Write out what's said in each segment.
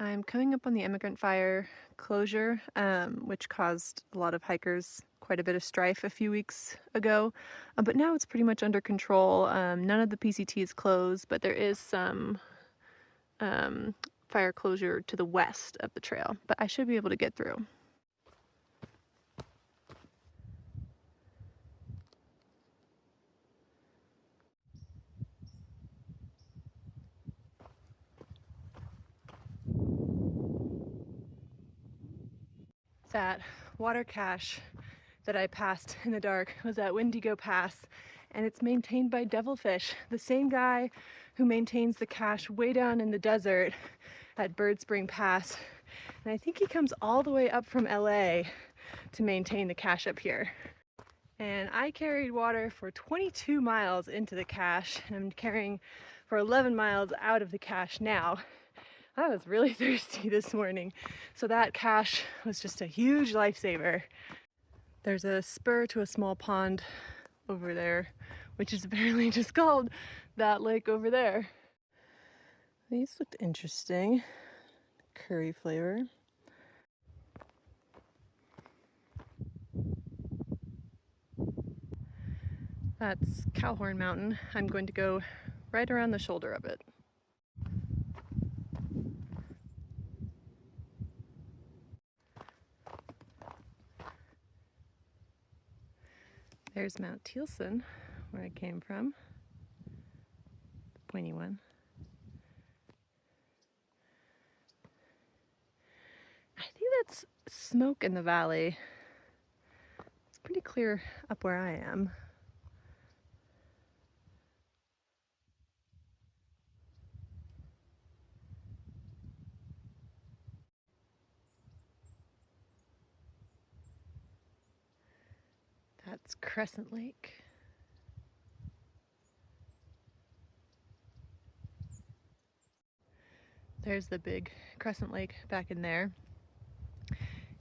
I'm coming up on the immigrant fire closure, which caused a lot of hikers quite a bit of strife a few weeks ago, but now it's pretty much under control. None of the PCT is closed, but there is some fire closure to the west of the trail, but I should be able to get through. That water cache that I passed in the dark was at Wendigo Pass, and it's maintained by Devilfish, the same guy who maintains the cache way down in the desert at Bird Spring Pass. And I think he comes all the way up from LA to maintain the cache up here. And I carried water for 22 miles into the cache, and I'm carrying for 11 miles out of the cache now. I was really thirsty this morning, so that cache was just a huge lifesaver. There's a spur to a small pond over there, which is apparently just called that lake over there. These looked interesting. Curry flavor. That's Cowhorn Mountain. I'm going to go right around the shoulder of it. There's Mount Thielsen, where I came from, the pointy one. I think that's smoke in the valley. It's pretty clear up where I am. That's Crescent Lake. There's the big Crescent Lake back in there.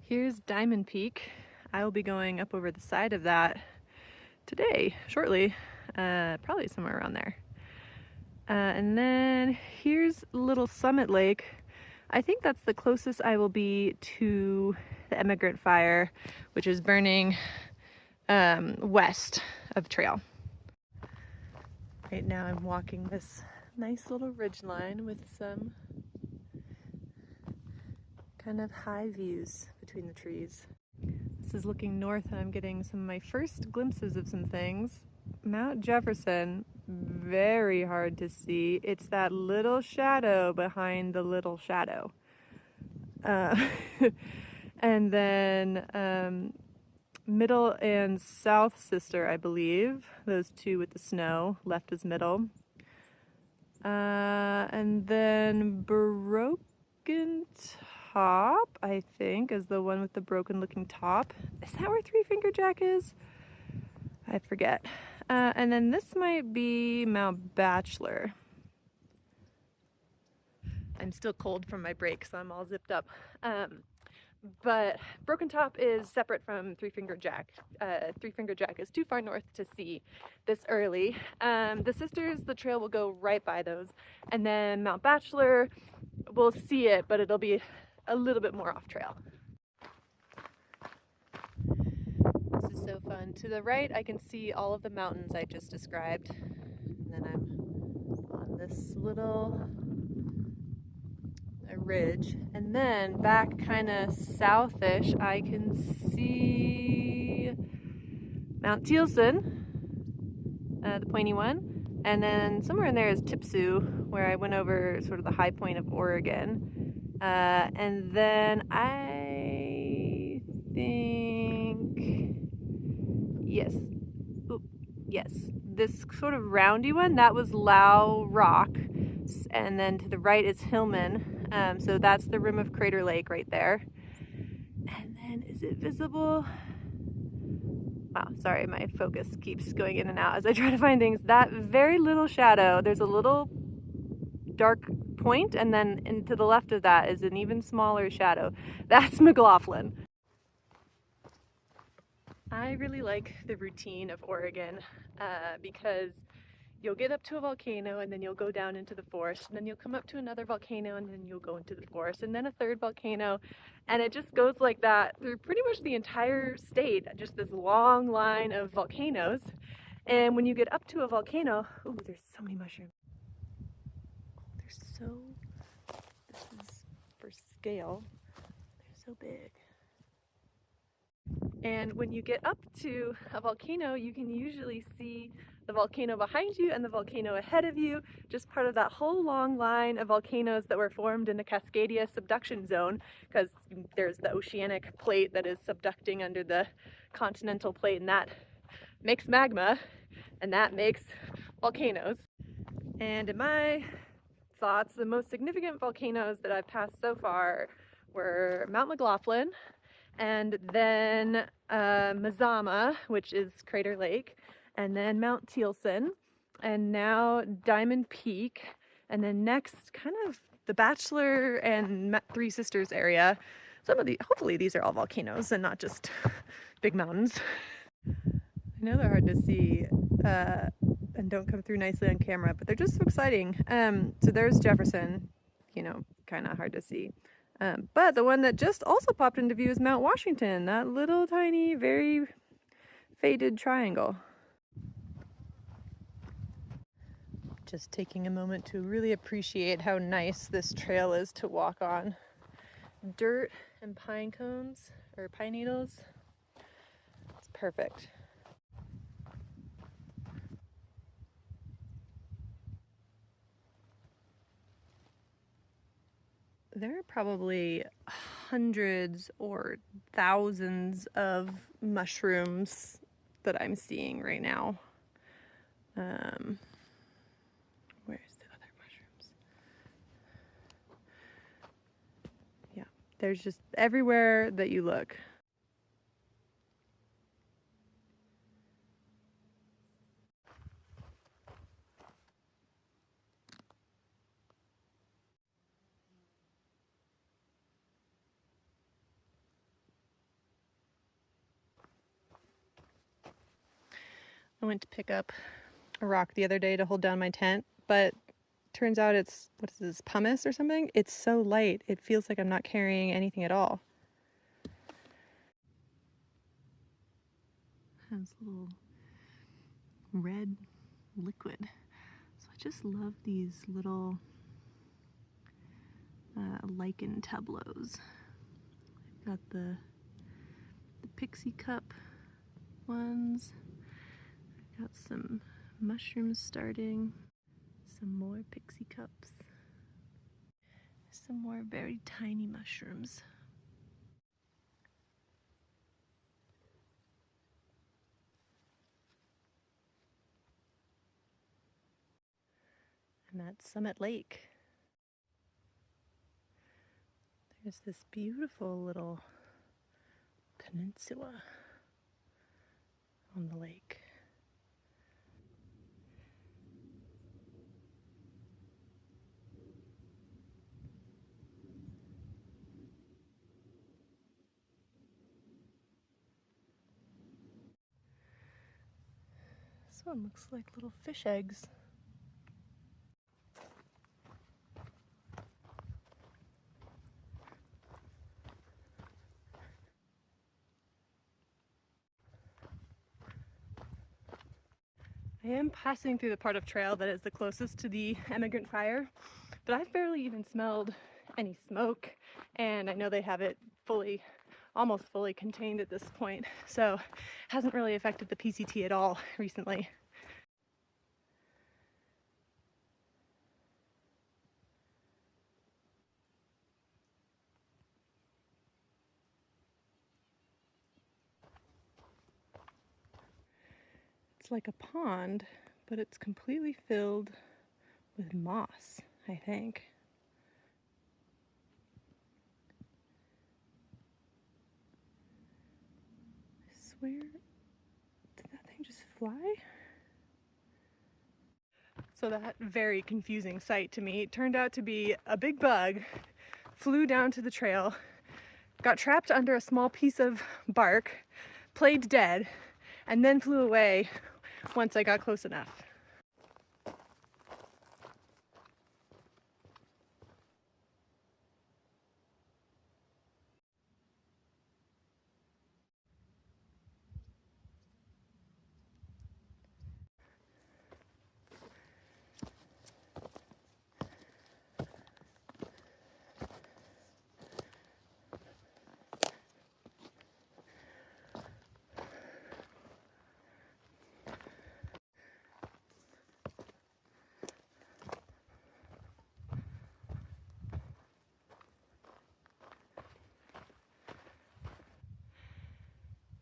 Here's Diamond Peak. I will be going up over the side of that today, shortly, probably somewhere around there. And then here's Little Summit Lake. I think that's the closest I will be to the immigrant fire, which is burning west of trail. Right now I'm walking this nice little ridge line with some kind of high views between the trees. This is looking north, and I'm getting some of my first glimpses of some things. Mount Jefferson, very hard to see. It's that little shadow behind the little shadow. And then Middle and South Sister, I believe. Those two with the snow. Left is middle. And then Broken Top, I think, is the one with the broken looking top. Is that where Three Finger Jack is? I forget. And then this might be Mount Bachelor. I'm still cold from my break, so I'm all zipped up. But Broken Top is separate from Three Finger Jack. Three Finger Jack is too far north to see this early. The Sisters, the trail will go right by those. And then Mount Bachelor, we'll see it, but it'll be a little bit more off trail. This is so fun. To the right, I can see all of the mountains I just described. And then I'm on this little ridge, and then back kind of southish I can see Mount Thielsen, the pointy one, and then somewhere in there is Tipsu, where I went over sort of the high point of Oregon, and then I think yes, this sort of roundy one, that was Lau Rock, and then to the right is Hillman. So that's the rim of Crater Lake right there. And then is it visible? Wow, sorry, my focus keeps going in and out as I try to find things. That very little shadow, there's a little dark point, and then to the left of that is an even smaller shadow. That's McLaughlin. I really like the routine of Oregon because you'll get up to a volcano and then you'll go down into the forest, and then you'll come up to another volcano and then you'll go into the forest, and then a third volcano, and it just goes like that through pretty much the entire state, just this long line of volcanoes. And when you get up to a volcano, oh, there's so many mushrooms. This is for scale, they're so big. And when you get up to a volcano, you can usually see the volcano behind you and the volcano ahead of you, just part of that whole long line of volcanoes that were formed in the Cascadia subduction zone, because there's the oceanic plate that is subducting under the continental plate, and that makes magma, and that makes volcanoes. And in my thoughts, the most significant volcanoes that I've passed so far were Mount McLaughlin, and then Mazama, which is Crater Lake, and then Mount Thielsen, and now Diamond Peak, and then next kind of the Bachelor and Three Sisters area. Hopefully these are all volcanoes and not just big mountains. I know they're hard to see and don't come through nicely on camera, but they're just so exciting. So there's Jefferson, you know, kind of hard to see. But the one that just also popped into view is Mount Washington, that little tiny, very faded triangle. Just taking a moment to really appreciate how nice this trail is to walk on. Dirt and pine cones, or pine needles. It's perfect. There are probably hundreds or thousands of mushrooms that I'm seeing right now. Where's the other mushrooms? Yeah, there's just everywhere that you look. I went to pick up a rock the other day to hold down my tent, but turns out it's, what is this, pumice or something? It's so light, it feels like I'm not carrying anything at all. It has a little red liquid. So I just love these little lichen tableaus. I've got the pixie cup ones. Got some mushrooms starting, some more pixie cups, some more very tiny mushrooms. And that's Summit Lake. There's this beautiful little peninsula on the lake. This one looks like little fish eggs. I am passing through the part of trail that is the closest to the emigrant fire, but I've barely even smelled any smoke, and I know they have it almost fully contained at this point, so it hasn't really affected the PCT at all recently. It's like a pond, but it's completely filled with moss, I think. I swear, did that thing just fly? So that very confusing sight to me turned out to be a big bug, flew down to the trail, got trapped under a small piece of bark, played dead, and then flew away once I got close enough.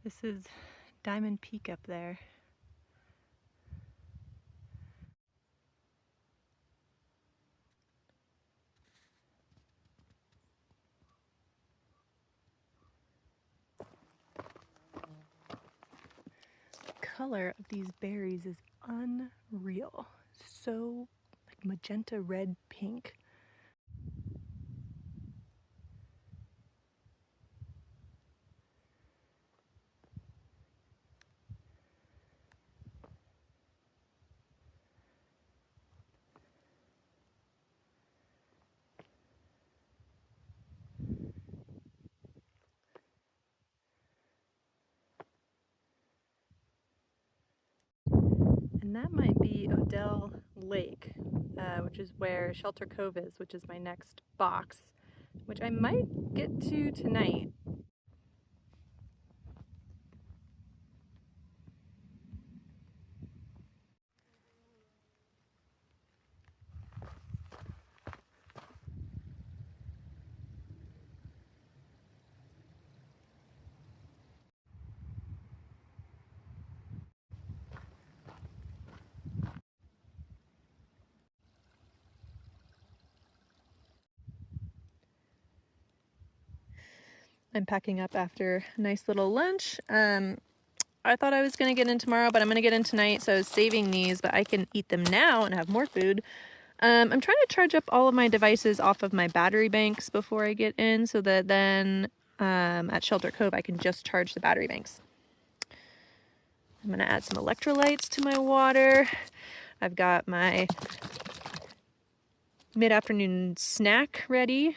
This is Diamond Peak up there. The color of these berries is unreal. So like magenta, red, pink. And that might be Odell Lake, which is where Shelter Cove is, which is my next box, which I might get to tonight. I'm packing up after a nice little lunch. I thought I was going to get in tomorrow, but I'm going to get in tonight, so I was saving these, but I can eat them now and have more food. I'm trying to charge up all of my devices off of my battery banks before I get in, so that then at Shelter Cove I can just charge the battery banks. I'm going to add some electrolytes to my water. I've got my mid-afternoon snack ready.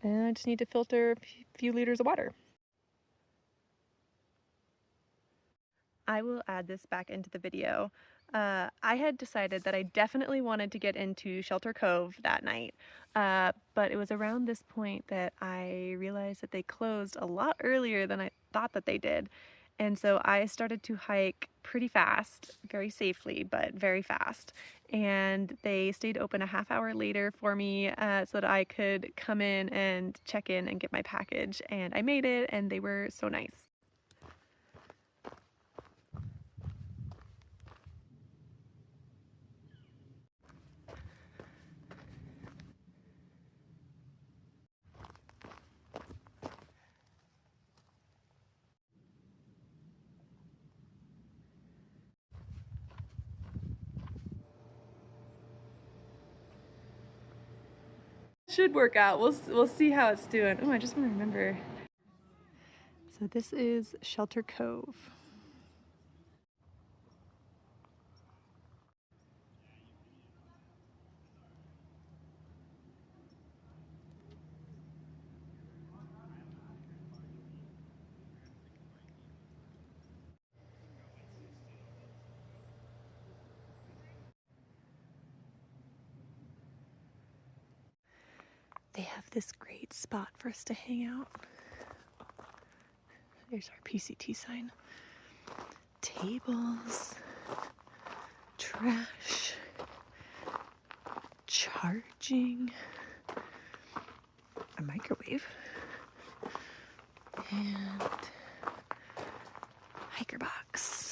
And I just need to filter a few liters of water. I will add this back into the video. I had decided that I definitely wanted to get into Shelter Cove that night, but it was around this point that I realized that they closed a lot earlier than I thought that they did. And so I started to hike pretty fast, very safely, but very fast. And they stayed open a half hour later for me so that I could come in and check in and get my package. And I made it, and they were so nice. Should work out. We'll see how it's doing. Oh, I just want to remember. So this is Shelter Cove. They have this great spot for us to hang out. There's our PCT sign. Tables, trash, charging, a microwave, and hiker box.